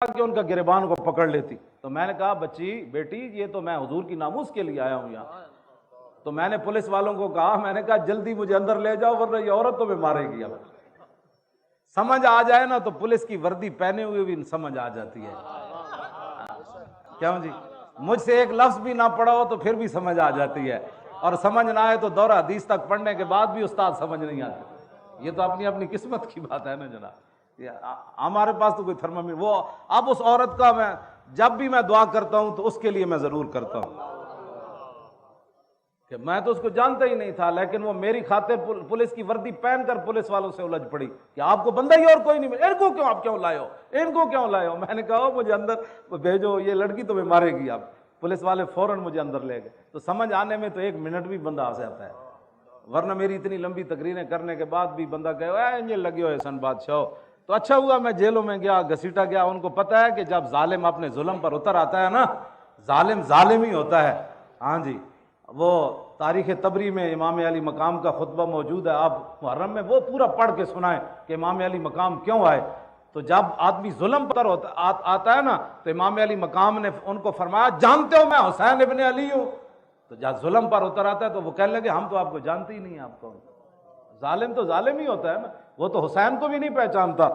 کہ ان کا گریبان کو پکڑ لیتی. تو میں نے کہا بچی بیٹی یہ تو میں حضور کی ناموس کے لیے آیا ہوں یہاں. تو میں نے پولیس والوں کو کہا, میں نے کہا جلدی مجھے اندر لے جاؤ ورنہ یہ عورت تمہیں مارے گی. اب سمجھ آ جائے نا تو پولیس کی وردی پہنے ہوئے بھی سمجھ آ جاتی ہے. کیوں جی, مجھ سے ایک لفظ بھی نہ پڑھا ہو تو پھر بھی سمجھ آ جاتی ہے, اور سمجھ نہ آئے تو دورہ حدیث تک پڑھنے کے بعد بھی استاد سمجھ نہیں آتے. یہ تو اپنی اپنی قسمت کی بات ہے نا جناب. ہمارے پاس تو کوئی تھرمامیٹر وہ اب اس عورت کا میں جب بھی میں دعا کرتا ہوں تو اس کے لیے میں ضرور کرتا ہوں کہ میں تو اس کو جانتا ہی نہیں تھا, لیکن وہ میری خاطر پولیس کی وردی پہن کر پولیس والوں سے الجھ پڑی کہ آپ کو بندہ ہی اور کوئی نہیں ملا, ان کو کیوں آپ کیوں لائے ہو, ان کو کیوں لائے ہو. میں نے کہا مجھے اندر بھیجو, یہ لڑکی تمہیں مارے گی. آپ پولیس والے فوراً مجھے اندر لے گئے. تو سمجھ آنے میں تو 1 منٹ بھی بندہ آ جاتا ہے, ورنہ میری اتنی لمبی تقریریں کرنے کے بعد بھی بندہ کہے یہ لگے ہوئے سن بادشاہ. تو اچھا ہوا میں جیلوں میں گیا, گھسیٹا گیا. ان کو پتہ ہے کہ جب ظالم اپنے ظلم پر اتر آتا ہے نا, ظالم ظالم ہی ہوتا ہے. ہاں جی, وہ تاریخ طبری میں امام علی مقام کا خطبہ موجود ہے, آپ محرم میں وہ پورا پڑھ کے سنائیں کہ امام علی مقام کیوں آئے. تو جب آدمی ظلم پر آتا ہے نا تو امام علی مقام نے ان کو فرمایا جانتے ہو میں حسین ابن علی ہوں. تو جب ظلم پر اتر آتا ہے تو وہ کہنے لگے ہم تو آپ کو جانتے ہی نہیں ہیں, آپ کون. ظالم تو ظالم ہی ہوتا ہے نا, وہ تو حسین کو بھی نہیں پہچانتا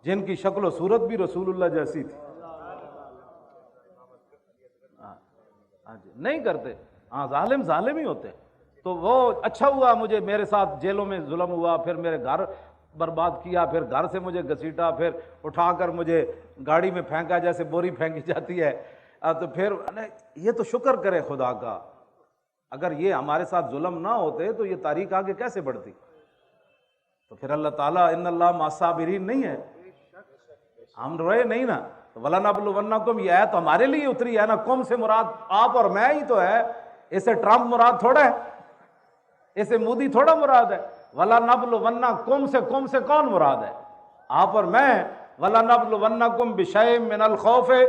جن کی شکل و صورت بھی رسول اللہ جیسی تھی. ہاں جی, نہیں کرتے. ہاں ظالم ظالم ہی ہوتے. تو وہ اچھا ہوا مجھے میرے ساتھ جیلوں میں ظلم ہوا, پھر میرے گھر برباد کیا, پھر گھر سے مجھے گھسیٹا, پھر اٹھا کر مجھے گاڑی میں پھینکا جیسے بوری پھینکی جاتی ہے. تو پھر یہ تو شکر کرے خدا کا, اگر یہ ہمارے ساتھ ظلم نہ ہوتے تو یہ تاریخ آگے کیسے بڑھتی. تو پھر اللہ تعالیٰ ان اللہ مع الصابرین نہیں ہے, ہم روئے نہیں نا. وَلَنَبْلُوَنَّكُمْ یہ آیت ہمارے لیے اتری ہے نا, کم سے مراد آپ اور میں ہی تو ہے, اسے ٹرمپ مراد تھوڑا ہے, اسے مودی تھوڑا مراد ہے. وَلَنَبْلُوَنَّكُمْ سے کون مراد ہے, آپ اور میں. وَلَنَبْلُوَنَّكُمْ بِشَيْءٍ مِّنَ الْخَوْفِ